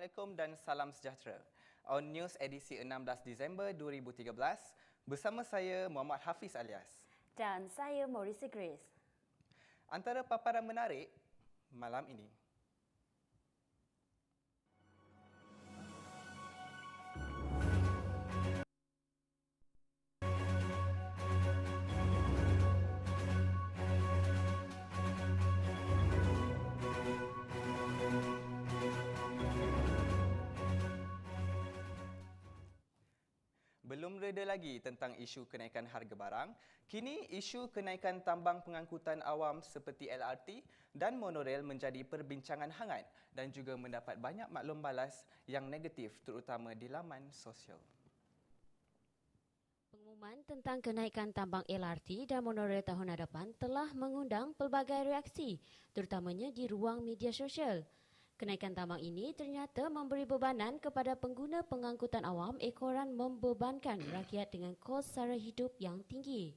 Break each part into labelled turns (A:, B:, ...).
A: Assalamualaikum dan salam sejahtera. On News edisi 16 Disember 2013, bersama saya Muhammad Hafiz Alias.
B: Dan saya Maurice Grace.
A: Antara paparan menarik malam ini. Belum reda lagi tentang isu kenaikan harga barang, kini isu kenaikan tambang pengangkutan awam seperti LRT dan monorail menjadi perbincangan hangat dan juga mendapat banyak maklum balas yang negatif terutama di laman sosial.
C: Pengumuman tentang kenaikan tambang LRT dan monorail tahun hadapan telah mengundang pelbagai reaksi, terutamanya di ruang media sosial. Kenaikan tambang ini ternyata memberi bebanan kepada pengguna pengangkutan awam ekoran membebankan rakyat dengan kos sara hidup yang tinggi.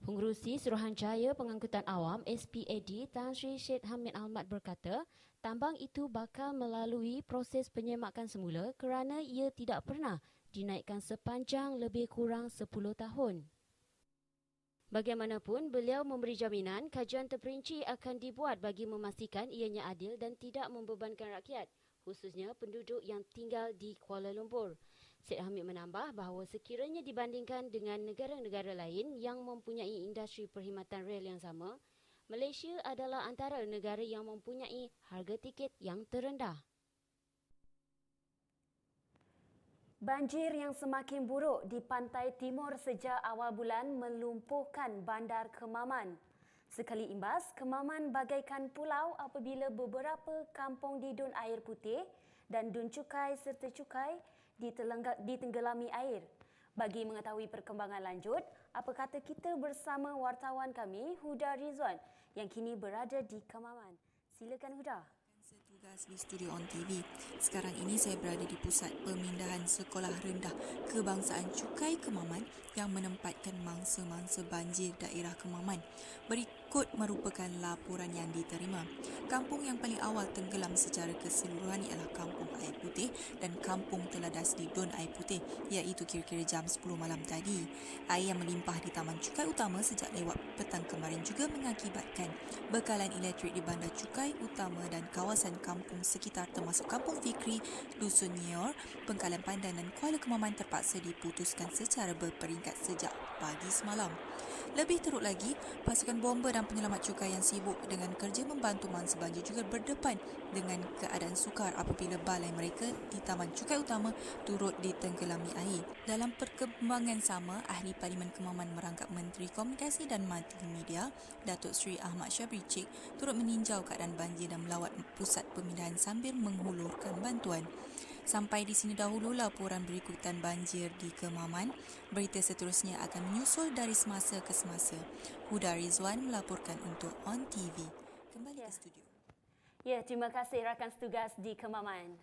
C: Pengerusi Suruhanjaya Pengangkutan Awam SPAD Tan Sri Syed Hamid Ahmad berkata, tambang itu bakal melalui proses penyemakan semula kerana ia tidak pernah dinaikkan sepanjang lebih kurang 10 tahun. Bagaimanapun, beliau memberi jaminan kajian terperinci akan dibuat bagi memastikan ianya adil dan tidak membebankan rakyat, khususnya penduduk yang tinggal di Kuala Lumpur. Syed Hamid menambah bahawa sekiranya dibandingkan dengan negara-negara lain yang mempunyai industri perkhidmatan rel yang sama, Malaysia adalah antara negara yang mempunyai harga tiket yang terendah.
B: Banjir yang semakin buruk di pantai timur sejak awal bulan melumpuhkan bandar Kemaman. Sekali imbas, Kemaman bagaikan pulau apabila beberapa kampung di Dun Air Putih dan Dun Cukai serta Cukai ditenggelami air. Bagi mengetahui perkembangan lanjut, apa kata kita bersama wartawan kami Huda Rizwan yang kini berada di Kemaman. Silakan Huda.
D: Setugas di studio On TV. Sekarang ini saya berada di pusat pemindahan sekolah rendah kebangsaan Cukai Kemaman yang menempatkan mangsa-mangsa banjir daerah Kemaman. Berikut merupakan laporan yang diterima. Kampung yang paling awal tenggelam secara keseluruhan ialah Kampung Air Putih dan Kampung Teladas di Dun Air Putih, iaitu kira-kira jam 10 malam tadi. Air yang melimpah di Taman Cukai Utama sejak lewat petang kemarin juga mengakibatkan bekalan elektrik di Bandar Cukai Utama dan kawasan kampung sekitar termasuk Kampung Fikri, Dusun Nyor, Pengkalan Pandan dan Kuala Kemaman terpaksa diputuskan secara berperingkat sejak pagi semalam. Lebih teruk lagi, pasukan bomba dan penyelamat cukai yang sibuk dengan kerja membantu mangsa banjir juga berdepan dengan keadaan sukar apabila balai mereka di Taman Cukai Utama turut ditenggelami air. Dalam perkembangan sama, Ahli Parlimen Kemaman merangkap Menteri Komunikasi dan Multimedia, Datuk Seri Ahmad Syabri Cik, turut meninjau keadaan banjir dan melawat pusat pemindahan sambil menghulurkan bantuan. Sampai di sini dahulu laporan berikutan banjir di Kemaman. Berita seterusnya akan menyusul dari semasa ke semasa. Huda Rizwan melaporkan untuk On TV. Kembali ke studio.
B: Ya, terima kasih rakan setugas di Kemaman.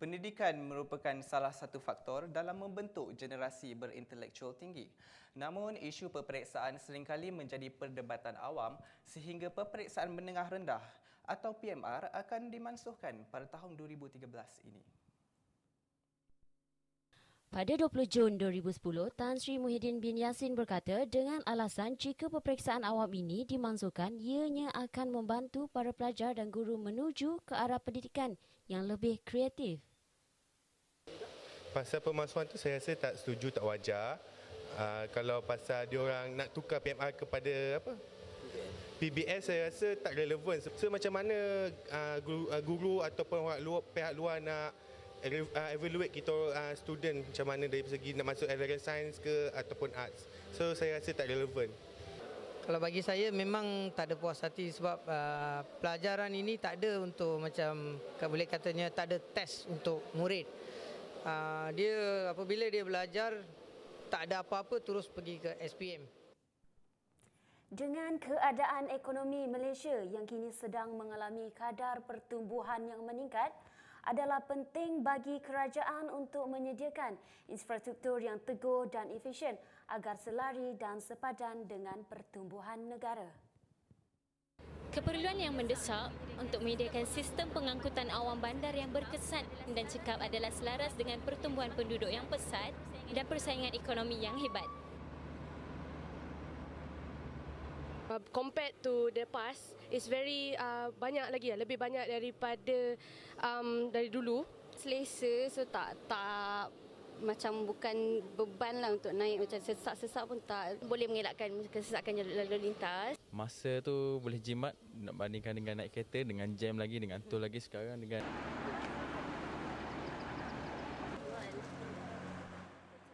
A: Pendidikan merupakan salah satu faktor dalam membentuk generasi berintelektual tinggi. Namun, isu peperiksaan seringkali menjadi perdebatan awam sehingga peperiksaan menengah rendah atau PMR akan dimansuhkan pada tahun 2013 ini.
C: Pada 20 Jun 2010, Tan Sri Muhyiddin bin Yassin berkata dengan alasan jika peperiksaan awam ini dimansuhkan, ianya akan membantu para pelajar dan guru menuju ke arah pendidikan yang lebih kreatif.
E: Pasal pemansuhan tu saya rasa tak setuju, tak wajar. Kalau pasal diorang nak tukar PMR kepada apa? PBS saya rasa tak relevan. So macam mana guru ataupun pihak luar nak evaluate kita student macam mana dari segi nak masuk advanced science ke ataupun arts. So saya rasa tak relevan.
F: Kalau bagi saya memang tak ada puas hati sebab pelajaran ini tak ada untuk macam boleh katanya tak ada test untuk murid. Dia apabila dia belajar tak ada apa-apa terus pergi ke SPM.
B: Dengan keadaan ekonomi Malaysia yang kini sedang mengalami kadar pertumbuhan yang meningkat, adalah penting bagi kerajaan untuk menyediakan infrastruktur yang teguh dan efisien agar selari dan sepadan dengan pertumbuhan negara.
G: Keperluan yang mendesak untuk menyediakan sistem pengangkutan awam bandar yang berkesan dan cekap adalah selaras dengan pertumbuhan penduduk yang pesat dan persaingan ekonomi yang hebat.
H: Compared to the past, it's very banyak lagi, lebih banyak daripada dari dulu.
C: Selesa, so tak macam bukan beban lah untuk naik, macam sesak-sesak pun tak. Boleh mengelakkan kesesakan lalu lintas.
I: Masa tu boleh jimat nak bandingkan dengan naik kereta, dengan jam lagi, dengan tol lagi sekarang dengan...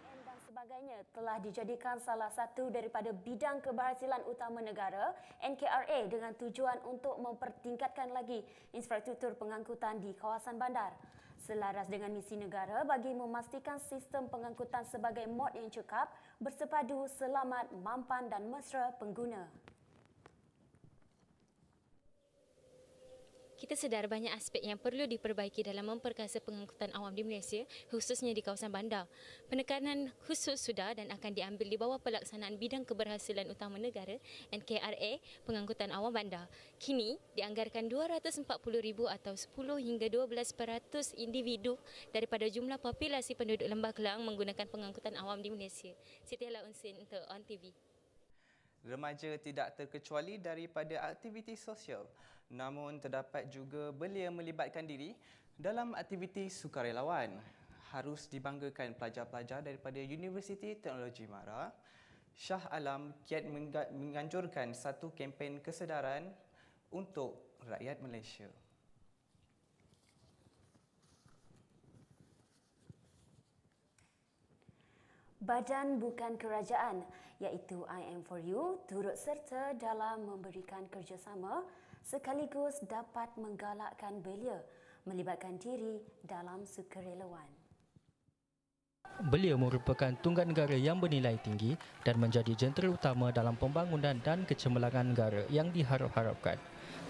B: Dan sebagainya telah dijadikan salah satu daripada bidang keberhasilan utama negara NKRA dengan tujuan untuk mempertingkatkan lagi infrastruktur pengangkutan di kawasan bandar. Selaras dengan misi negara bagi memastikan sistem pengangkutan sebagai mod yang cekap, bersepadu, selamat, mampan dan mesra pengguna.
G: Kita sedar banyak aspek yang perlu diperbaiki dalam memperkasa pengangkutan awam di Malaysia, khususnya di kawasan bandar. Penekanan khusus sudah dan akan diambil di bawah pelaksanaan bidang keberhasilan utama negara NKRA pengangkutan awam bandar. Kini dianggarkan 240,000 atau 10 hingga 12% individu daripada jumlah populasi penduduk Lembah Kelang menggunakan pengangkutan awam di Malaysia. Siti Hala Unsin untuk On TV.
A: Remaja tidak terkecuali daripada aktiviti sosial, namun terdapat juga belia melibatkan diri dalam aktiviti sukarelawan. Harus dibanggakan pelajar-pelajar daripada Universiti Teknologi Mara, Shah Alam kiat menganjurkan satu kempen kesedaran untuk rakyat Malaysia.
B: Badan bukan kerajaan iaitu IM4U turut serta dalam memberikan kerjasama sekaligus dapat menggalakkan belia melibatkan diri dalam sukarelawan.
J: Belia merupakan tunggat negara yang bernilai tinggi dan menjadi jentera utama dalam pembangunan dan kecemerlangan negara yang diharap-harapkan.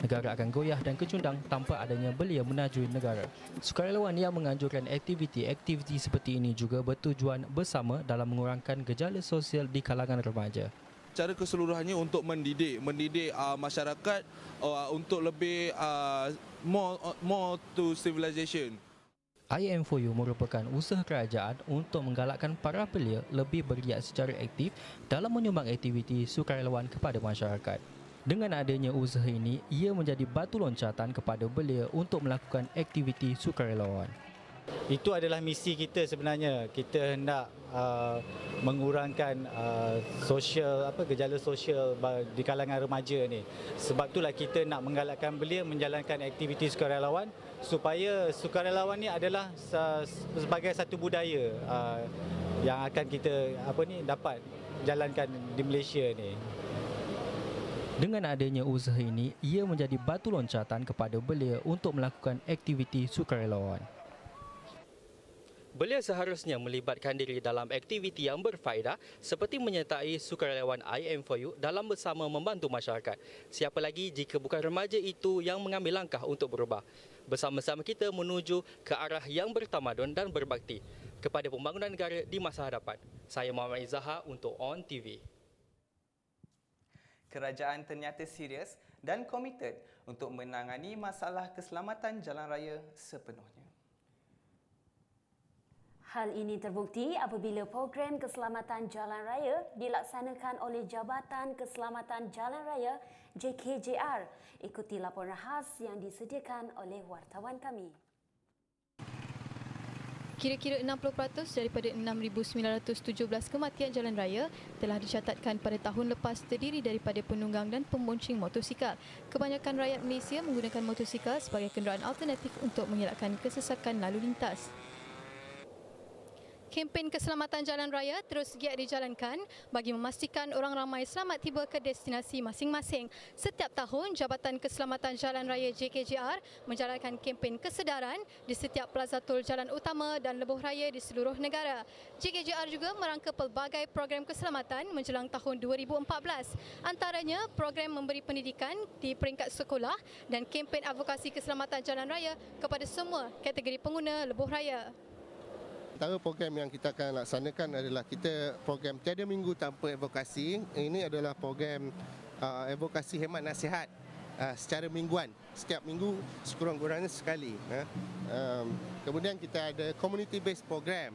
J: Negara akan goyah dan kecundang tanpa adanya belia menajui negara. Sukarelawan yang menganjurkan aktiviti-aktiviti seperti ini juga bertujuan bersama dalam mengurangkan gejala sosial di kalangan remaja.
K: Cara keseluruhannya untuk mendidik masyarakat untuk lebih more to civilization.
J: IM4U merupakan usaha kerajaan untuk menggalakkan para belia lebih bergiat secara aktif dalam menyumbang aktiviti sukarelawan kepada masyarakat. Dengan adanya usaha ini, ia menjadi batu loncatan kepada belia untuk melakukan aktiviti sukarelawan.
L: Itu adalah misi kita sebenarnya. Kita hendak mengurangkan gejala sosial di kalangan remaja ni. Sebab itulah kita nak menggalakkan belia menjalankan aktiviti sukarelawan supaya sukarelawan ni adalah sebagai satu budaya yang akan kita dapat jalankan di Malaysia ni.
J: Dengan adanya usaha ini, ia menjadi batu loncatan kepada belia untuk melakukan aktiviti sukarelawan. Belia seharusnya melibatkan diri dalam aktiviti yang berfaedah seperti menyertai sukarelawan IM4U dalam bersama membantu masyarakat. Siapa lagi jika bukan remaja itu yang mengambil langkah untuk berubah. Bersama-sama kita menuju ke arah yang bertamadun dan berbakti kepada pembangunan negara di masa hadapan. Saya Muhammad Izzahar untuk On TV.
A: Kerajaan ternyata serius dan komited untuk menangani masalah keselamatan jalan raya sepenuhnya.
B: Hal ini terbukti apabila program keselamatan jalan raya dilaksanakan oleh Jabatan Keselamatan Jalan Raya JKJR. Ikuti laporan khas yang disediakan oleh wartawan kami.
M: Kira-kira 60% daripada 6,917 kematian jalan raya telah dicatatkan pada tahun lepas terdiri daripada penunggang dan pembonceng motosikal. Kebanyakan rakyat Malaysia menggunakan motosikal sebagai kenderaan alternatif untuk mengelakkan kesesakan lalu lintas. Kempen keselamatan jalan raya terus giat dijalankan bagi memastikan orang ramai selamat tiba ke destinasi masing-masing. Setiap tahun, Jabatan Keselamatan Jalan Raya JKJR menjalankan kempen kesedaran di setiap plaza tol jalan utama dan lebuh raya di seluruh negara. JKJR juga merangka pelbagai program keselamatan menjelang tahun 2014. Antaranya, program memberi pendidikan di peringkat sekolah dan kempen advokasi keselamatan jalan raya kepada semua kategori pengguna lebuh raya.
N: Antara program yang kita akan laksanakan adalah kita program tiada minggu tanpa advokasi. Ini adalah program advokasi hemat nasihat secara mingguan. Setiap minggu sekurang-kurangnya sekali. Kemudian kita ada community based program,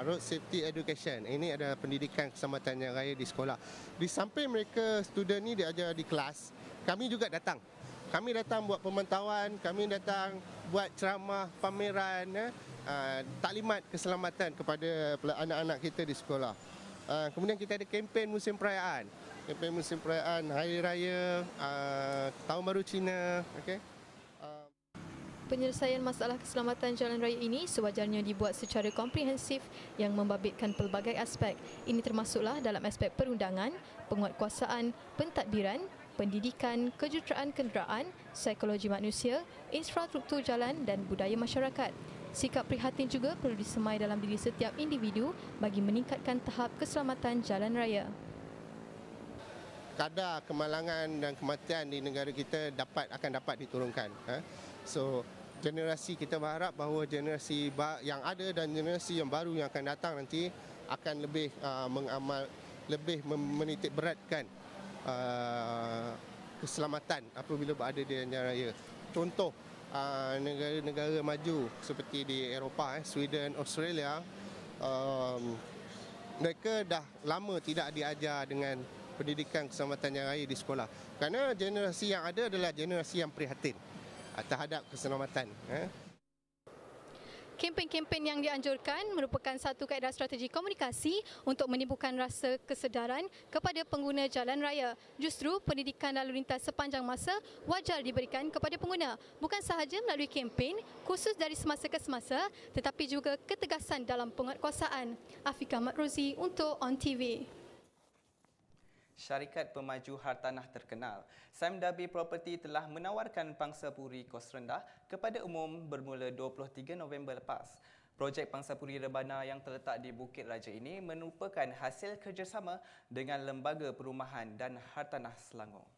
N: road safety education. Ini adalah pendidikan keselamatan jalan raya di sekolah. Di samping mereka student ni diajar di kelas, kami juga datang. Kami datang buat pemantauan, kami datang buat ceramah, pameran, taklimat keselamatan kepada anak-anak kita di sekolah. Kemudian kita ada kempen musim perayaan. Kempen musim perayaan Hari Raya, Tahun Baru Cina. Okay.
M: Penyelesaian masalah keselamatan jalan raya ini sewajarnya dibuat secara komprehensif yang membabitkan pelbagai aspek. Ini termasuklah dalam aspek perundangan, penguatkuasaan, pentadbiran, pendidikan, kejuruteraan kenderaan, psikologi manusia, infrastruktur jalan dan budaya masyarakat. Sikap prihatin juga perlu disemai dalam diri setiap individu bagi meningkatkan tahap keselamatan jalan raya.
N: Kadar kemalangan dan kematian di negara kita akan dapat diturunkan. So, generasi kita berharap bahawa generasi yang ada dan generasi yang baru yang akan datang nanti akan lebih menitik beratkan keselamatan apabila berada di jalan raya. Contoh, negara-negara maju seperti di Eropah, Sweden, Australia, mereka dah lama tidak diajar dengan pendidikan keselamatan jalan raya di sekolah. Kerana generasi yang ada adalah generasi yang prihatin terhadap keselamatan.
M: Kempen-kempen yang dianjurkan merupakan satu kaedah strategi komunikasi untuk menimbulkan rasa kesedaran kepada pengguna jalan raya. Justru pendidikan lalu lintas sepanjang masa wajar diberikan kepada pengguna. Bukan sahaja melalui kempen khusus dari semasa ke semasa, tetapi juga ketegasan dalam penguatkuasaan. Afika Matrozi untuk On TV.
A: Syarikat pemaju hartanah terkenal, Sime Darby Property telah menawarkan pangsapuri kos rendah kepada umum bermula 23 November lepas. Projek pangsapuri rebana yang terletak di Bukit Raja ini merupakan hasil kerjasama dengan Lembaga Perumahan dan Hartanah Selangor.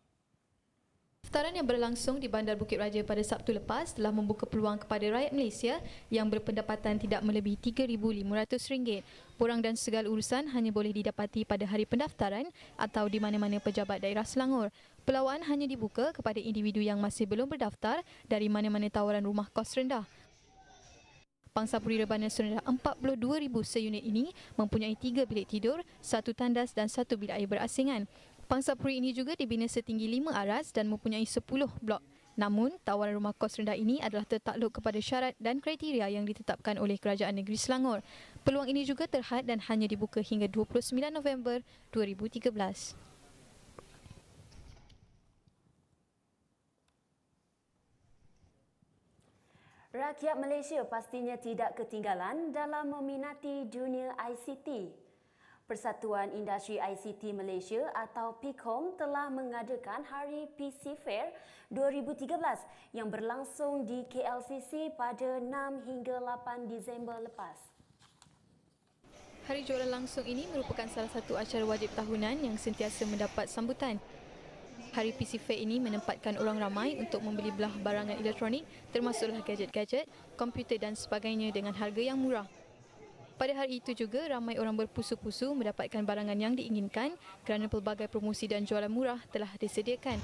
M: Pendaftaran yang berlangsung di Bandar Bukit Raja pada Sabtu lepas telah membuka peluang kepada rakyat Malaysia yang berpendapatan tidak melebihi RM3,500. Borang dan segala urusan hanya boleh didapati pada hari pendaftaran atau di mana-mana pejabat daerah Selangor. Pelawaan hanya dibuka kepada individu yang masih belum berdaftar dari mana-mana tawaran rumah kos rendah. Pangsapuri rebana serendah RM42,000 seunit ini mempunyai 3 bilik tidur, 1 tandas dan 1 bilik air berasingan. Pangsapuri ini juga dibina setinggi 5 aras dan mempunyai 10 blok. Namun, tawaran rumah kos rendah ini adalah tertakluk kepada syarat dan kriteria yang ditetapkan oleh Kerajaan Negeri Selangor. Peluang ini juga terhad dan hanya dibuka hingga 29 November 2013.
B: Rakyat Malaysia pastinya tidak ketinggalan dalam meminati dunia ICT. Persatuan Industri ICT Malaysia atau PIKOM telah mengadakan Hari PC Fair 2013 yang berlangsung di KLCC pada 6 hingga 8 Disember lepas.
M: Hari jualan langsung ini merupakan salah satu acara wajib tahunan yang sentiasa mendapat sambutan. Hari PC Fair ini menempatkan orang ramai untuk membeli belah barangan elektronik termasuklah gadget-gadget, komputer dan sebagainya dengan harga yang murah. Pada hari itu juga, ramai orang berpusu-pusu mendapatkan barangan yang diinginkan kerana pelbagai promosi dan jualan murah telah disediakan.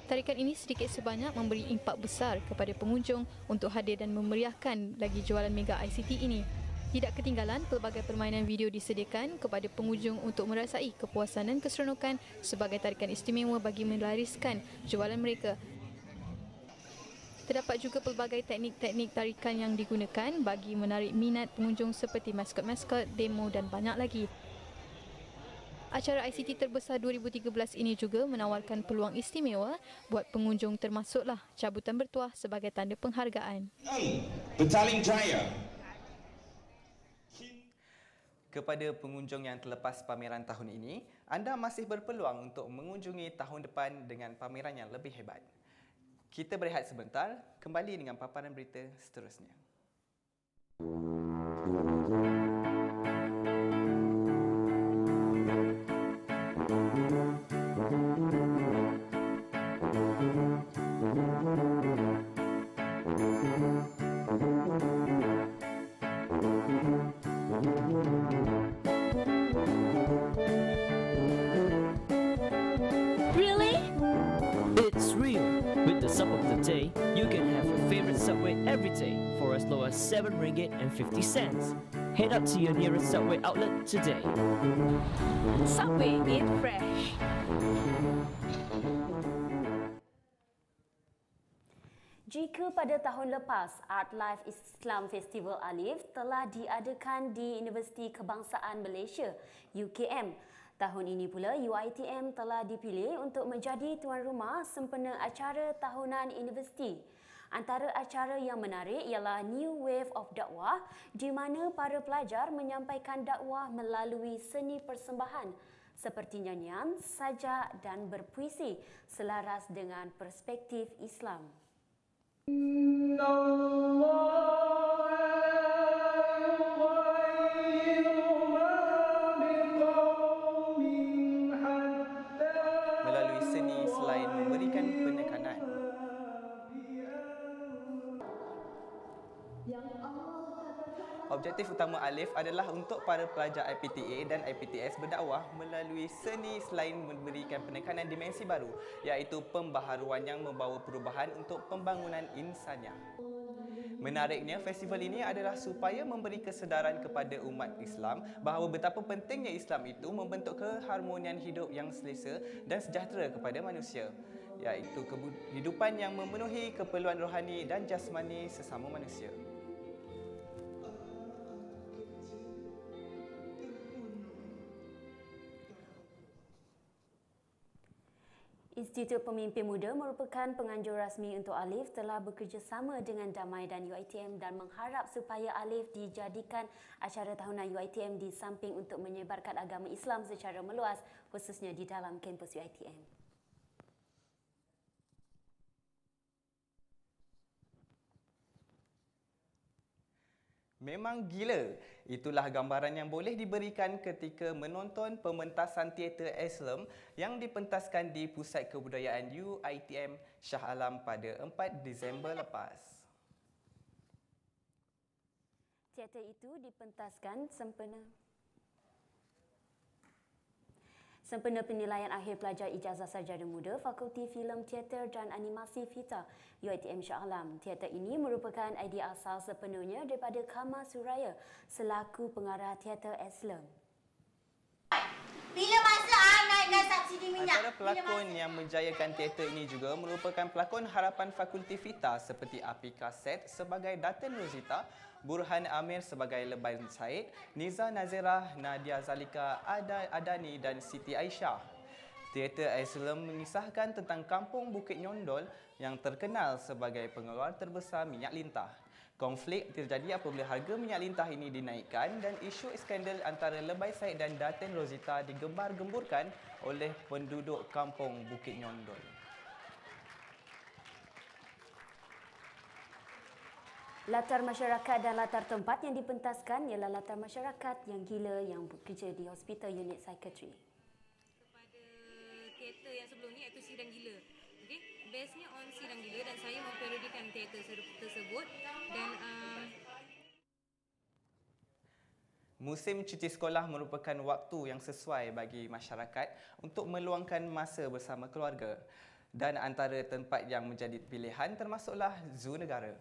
M: Tarikan ini sedikit sebanyak memberi impak besar kepada pengunjung untuk hadir dan memeriahkan lagi jualan mega ICT ini. Tidak ketinggalan, pelbagai permainan video disediakan kepada pengunjung untuk merasai kepuasan dan keseronokan sebagai tarikan istimewa bagi melariskan jualan mereka. Terdapat juga pelbagai teknik-teknik tarikan yang digunakan bagi menarik minat pengunjung seperti maskot-maskot, demo dan banyak lagi. Acara ICT terbesar 2013 ini juga menawarkan peluang istimewa buat pengunjung termasuklah cabutan bertuah sebagai tanda penghargaan.
O: Petaling Jaya.
A: Kepada pengunjung yang terlepas pameran tahun ini, anda masih berpeluang untuk mengunjungi tahun depan dengan pameran yang lebih hebat. Kita berehat sebentar, kembali dengan paparan berita seterusnya.
P: Really? It's real. say you can have your favorite Subway every day for as low as RM7.50. Head up to your nearest Subway outlet today.
Q: Subway, eat fresh.
B: Jika pada tahun lepas Art Life Islam Festival Alif telah diadakan di Universiti Kebangsaan Malaysia UKM, tahun ini pula UiTM telah dipilih untuk menjadi tuan rumah sempena acara tahunan universiti. Antara acara yang menarik ialah New Wave of Dakwah di mana para pelajar menyampaikan dakwah melalui seni persembahan seperti nyanyian, sajak dan berpuisi selaras dengan perspektif Islam.
A: Melalui seni selain memberikan penekanan. Objektif utama Alif adalah untuk para pelajar IPTA dan IPTS berdakwah melalui seni selain memberikan penekanan dimensi baru iaitu pembaharuan yang membawa perubahan untuk pembangunan insaniah. Menariknya, festival ini adalah supaya memberi kesedaran kepada umat Islam bahawa betapa pentingnya Islam itu membentuk keharmonian hidup yang selesa dan sejahtera kepada manusia, iaitu kehidupan yang memenuhi keperluan rohani dan jasmani sesama manusia.
B: Institut Pemimpin Muda merupakan penganjur rasmi untuk Alif telah bekerjasama dengan Damai dan UiTM dan mengharap supaya Alif dijadikan acara tahunan UiTM di samping untuk menyebarkan agama Islam secara meluas khususnya di dalam kampus UiTM. Memang gila. Itulah gambaran yang boleh diberikan ketika menonton pementasan teater Islam yang dipentaskan di Pusat Kebudayaan UiTM Shah Alam pada 4 Disember lepas. Teater itu dipentaskan sempena penilaian akhir pelajar ijazah sarjana muda Fakulti Filem Teater dan Animasi FITA UiTM Shah Alam. Teater ini merupakan idea asal sepenuhnya daripada Kama Suraya selaku pengarah teater Islam.
R: Bila masa naikkan subsidi minyak?
A: Antara pelakon yang menjayakan teater ini juga merupakan pelakon harapan Fakulti FITA seperti Apika Set sebagai Datin Rosita, Burhan Amir sebagai Lebain Said, Niza Nazirah, Nadia Zalika Adani dan Siti Aisyah. Teater Islam mengisahkan tentang kampung Bukit Nyondol yang terkenal sebagai pengeluar terbesar minyak lintah. Konflik terjadi apabila harga minyak lintah ini dinaikkan dan isu skandal antara Lebai Said dan Datin Rosita digembar-gemburkan oleh penduduk kampung Bukit Nyondol.
B: Latar masyarakat dan latar tempat yang dipentaskan ialah latar masyarakat yang gila yang bekerja di Hospital Unit Psychiatry.
S: Kepada teater yang sebelum ni iaitu Sidang Gila. Okey, bestnya on Sidang Gila dan saya memparodikan teater tersebut dan
A: Musim cuti sekolah merupakan waktu yang sesuai bagi masyarakat untuk meluangkan masa bersama keluarga. Dan antara tempat yang menjadi pilihan termasuklah Zoo Negara.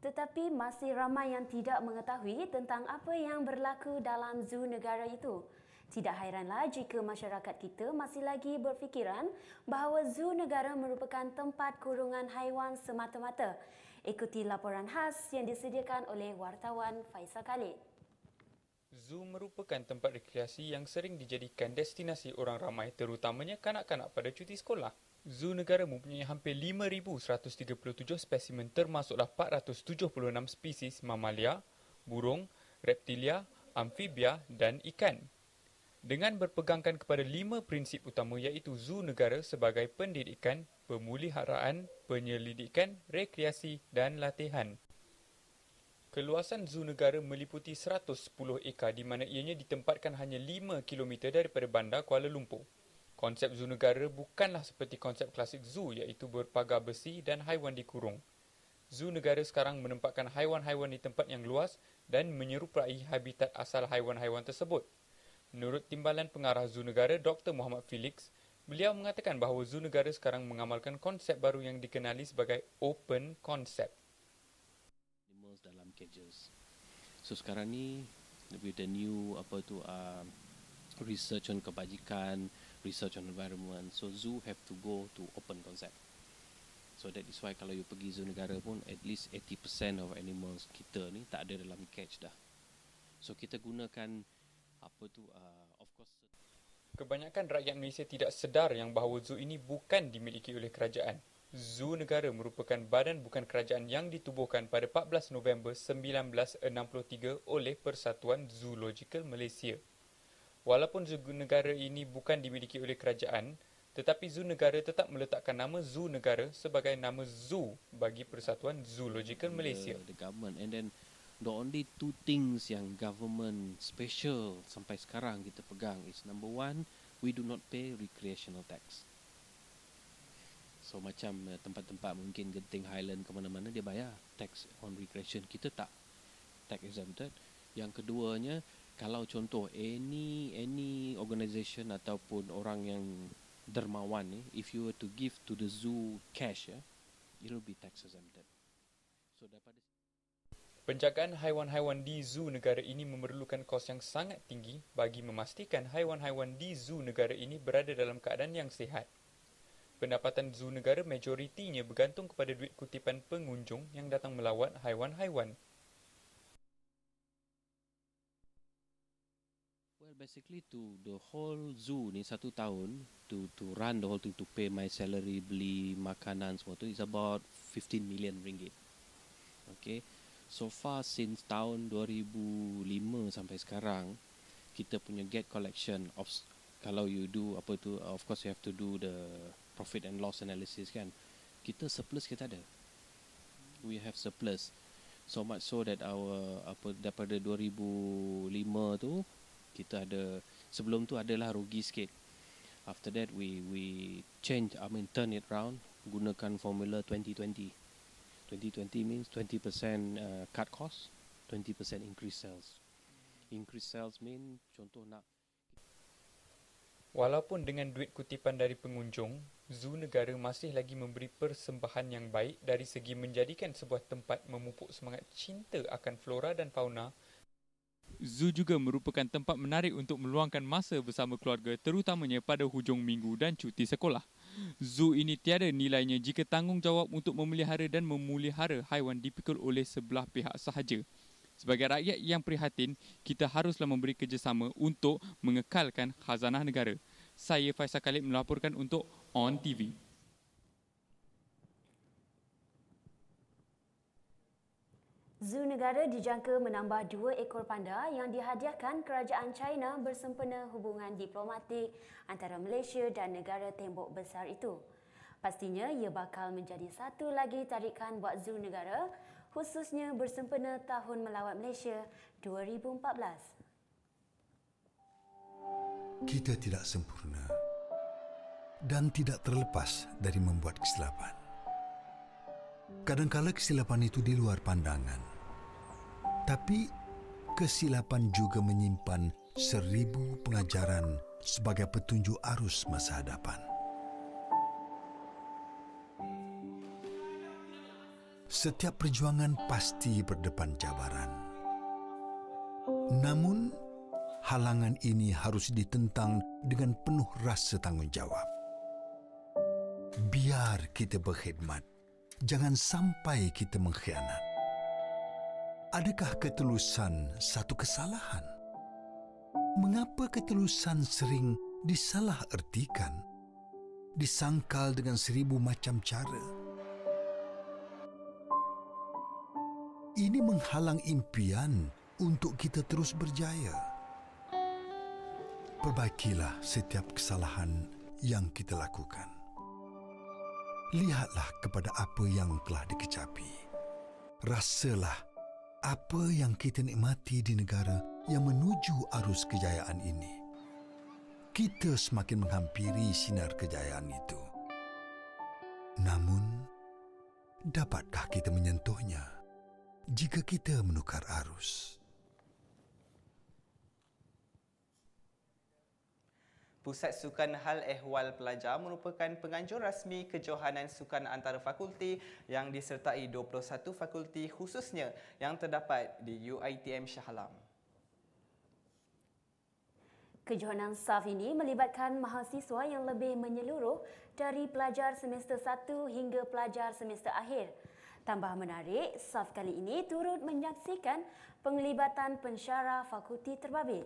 B: Tetapi masih ramai yang tidak mengetahui tentang apa yang berlaku dalam Zoo Negara itu. Tidak hairanlah jika masyarakat kita masih lagi berfikiran bahawa Zoo Negara merupakan tempat kurungan haiwan semata-mata. Ikuti laporan khas yang disediakan oleh wartawan Faisal Khalid.
T: Zoo merupakan tempat rekreasi yang sering dijadikan destinasi orang ramai terutamanya kanak-kanak pada cuti sekolah. Zoo Negara mempunyai hampir 5,137 spesimen termasuklah 476 spesies mamalia, burung, reptilia, amfibia dan ikan. Dengan berpegangkan kepada 5 prinsip utama iaitu Zoo Negara sebagai pendidikan, pemuliharaan, penyelidikan, rekreasi dan latihan. Keluasan Zoo Negara meliputi 110 ekar di mana ianya ditempatkan hanya 5 km daripada bandar Kuala Lumpur. Konsep Zoo Negara bukanlah seperti konsep klasik zoo iaitu berpagar besi dan haiwan dikurung. Zoo Negara sekarang menempatkan haiwan-haiwan di tempat yang luas dan menyerupai habitat asal haiwan-haiwan tersebut. Menurut Timbalan Pengarah Zoo Negara Dr. Muhammad Felix, Beliau mengatakan bahawa zoo negara sekarang mengamalkan konsep baru yang dikenali sebagai open concept.
U: Animals dalam cages. So sekarang ni with the new research on kebajikan, research on environment, so zoo have to go to open concept. So that is why kalau you pergi zoo negara pun at least 80% of animals kita ni tak ada dalam cage dah. So kita gunakan of course.
T: Kebanyakan rakyat Malaysia tidak sedar yang bahawa zoo ini bukan dimiliki oleh kerajaan. Zoo negara merupakan badan bukan kerajaan yang ditubuhkan pada 14 November 1963 oleh Persatuan Zoological Malaysia. Walaupun zoo negara ini bukan dimiliki oleh kerajaan, tetapi zoo negara tetap meletakkan nama zoo negara sebagai nama zoo bagi Persatuan Zoological Malaysia.
U: The government, and then the only two things yang government special sampai sekarang kita pegang is number one, we do not pay recreational tax. So macam tempat-tempat mungkin Genting Highland ke mana-mana dia bayar tax on recreation, kita tak, tax exempted. Yang keduanya, kalau contoh any organisation ataupun orang yang dermawan ni, if you were to give to the zoo cash, it will be tax exempted. So daripada
T: penjagaan haiwan-haiwan di zoo negara ini memerlukan kos yang sangat tinggi bagi memastikan haiwan-haiwan di zoo negara ini berada dalam keadaan yang sihat. Pendapatan zoo negara majoritinya bergantung kepada duit kutipan pengunjung yang datang melawat haiwan-haiwan.
U: Well, basically to the whole zoo ni 1 tahun to run the whole thing, to pay my salary, beli makanan semua tu is about 15 million ringgit. Okay. So far since tahun 2005 sampai sekarang, kita punya gate collection of, kalau you do of course you have to do the profit and loss analysis kan. Kita surplus kita ada. We have surplus. So much so that our daripada 2005 tu kita ada, sebelum tu adalah rugi sikit. After that we change, turn it round, gunakan formula 2020. 2020 means 20% cut cost, 20% increase sales. Increase sales mean contoh nak.
T: Walaupun dengan duit kutipan dari pengunjung, zoo negara masih lagi memberi persembahan yang baik dari segi menjadikan sebuah tempat memupuk semangat cinta akan flora dan fauna. Zoo juga merupakan tempat menarik untuk meluangkan masa bersama keluarga, terutamanya pada hujung minggu dan cuti sekolah. Zoo ini tiada nilainya jika tanggungjawab untuk memelihara dan memulihara haiwan dipikul oleh sebelah pihak sahaja. Sebagai rakyat yang prihatin, kita haruslah memberi kerjasama untuk mengekalkan khazanah negara. Saya Faisal Khalid melaporkan untuk On TV.
B: Zoo negara dijangka menambah 2 ekor panda yang dihadiahkan kerajaan China bersempena hubungan diplomatik antara Malaysia dan negara tembok besar itu. Pastinya ia bakal menjadi satu lagi tarikan buat zoo negara, khususnya bersempena Tahun Melawat Malaysia 2014.
V: Kita tidak sempurna dan tidak terlepas dari membuat kesilapan. Kadang-kala kesilapan itu di luar pandangan. Tapi kesilapan juga menyimpan 1000 pengajaran sebagai petunjuk arus masa hadapan. Setiap perjuangan pasti berdepan cabaran. Namun, halangan ini harus ditentang dengan penuh rasa tanggungjawab. Biar kita berkhidmat, jangan sampai kita mengkhianat. Adakah ketulusan satu kesalahan? Mengapa ketulusan sering disalahertikan, disangkal dengan 1000 macam cara? Ini menghalang impian untuk kita terus berjaya. Perbaikilah setiap kesalahan yang kita lakukan. Lihatlah kepada apa yang telah dikecapi. Rasalah apa yang kita nikmati di negara yang menuju arus kejayaan ini. Kita semakin menghampiri sinar kejayaan itu. Namun, dapatkah kita menyentuhnya jika kita menukar arus?
A: Pusat Sukan Hal Ehwal Pelajar merupakan penganjur rasmi kejohanan sukan antara fakulti yang disertai 21 fakulti khususnya yang terdapat di UiTM Shah Alam.
B: Kejohanan SAF ini melibatkan mahasiswa yang lebih menyeluruh dari pelajar semester 1 hingga pelajar semester akhir. Tambah menarik, SAF kali ini turut menyaksikan penglibatan pensyarah fakulti terbabit.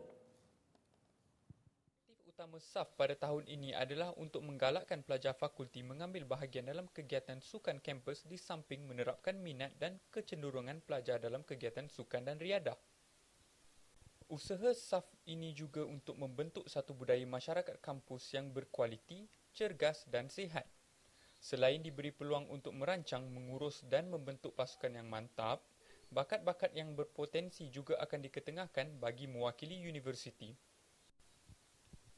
T: Utama SAF pada tahun ini adalah untuk menggalakkan pelajar fakulti mengambil bahagian dalam kegiatan sukan kampus di samping menerapkan minat dan kecenderungan pelajar dalam kegiatan sukan dan riadah. Usaha SAF ini juga untuk membentuk satu budaya masyarakat kampus yang berkualiti, cergas dan sihat. Selain diberi peluang untuk merancang, mengurus dan membentuk pasukan yang mantap, bakat-bakat yang berpotensi juga akan diketengahkan bagi mewakili universiti.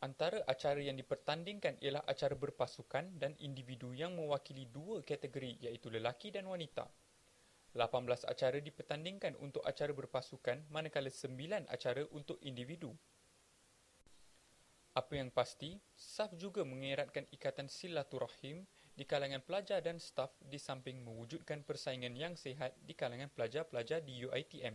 T: Antara acara yang dipertandingkan ialah acara berpasukan dan individu yang mewakili dua kategori iaitu lelaki dan wanita. 18 acara dipertandingkan untuk acara berpasukan manakala 9 acara untuk individu. Apa yang pasti, SAF juga mengeratkan ikatan silaturahim di kalangan pelajar dan staf di samping mewujudkan persaingan yang sihat di kalangan pelajar-pelajar di UiTM.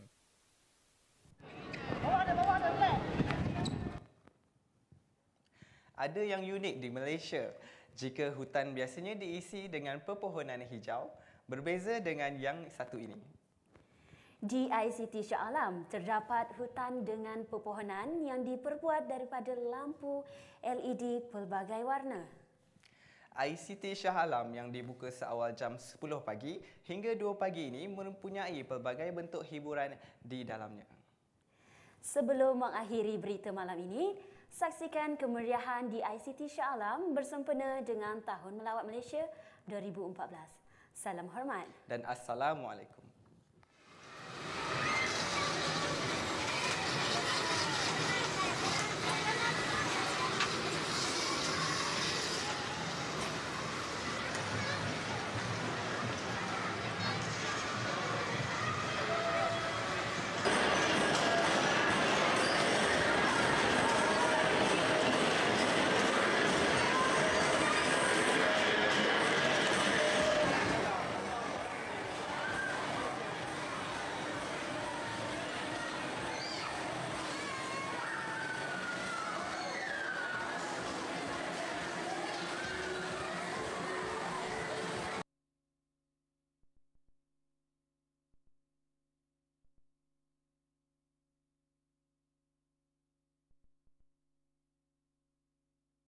A: Ada yang unik di Malaysia. Jika hutan biasanya diisi dengan pepohonan hijau, berbeza dengan yang satu ini.
B: Di ICT Shah Alam, terdapat hutan dengan pepohonan yang diperbuat daripada lampu LED pelbagai warna.
A: ICT Shah Alam yang dibuka seawal jam 10 pagi hingga 2 pagi ini mempunyai pelbagai bentuk hiburan di dalamnya. Sebelum mengakhiri berita malam ini, saksikan kemeriahan di ICT Shah Alam bersempena dengan Tahun Melawat Malaysia 2014. Salam hormat dan Assalamualaikum.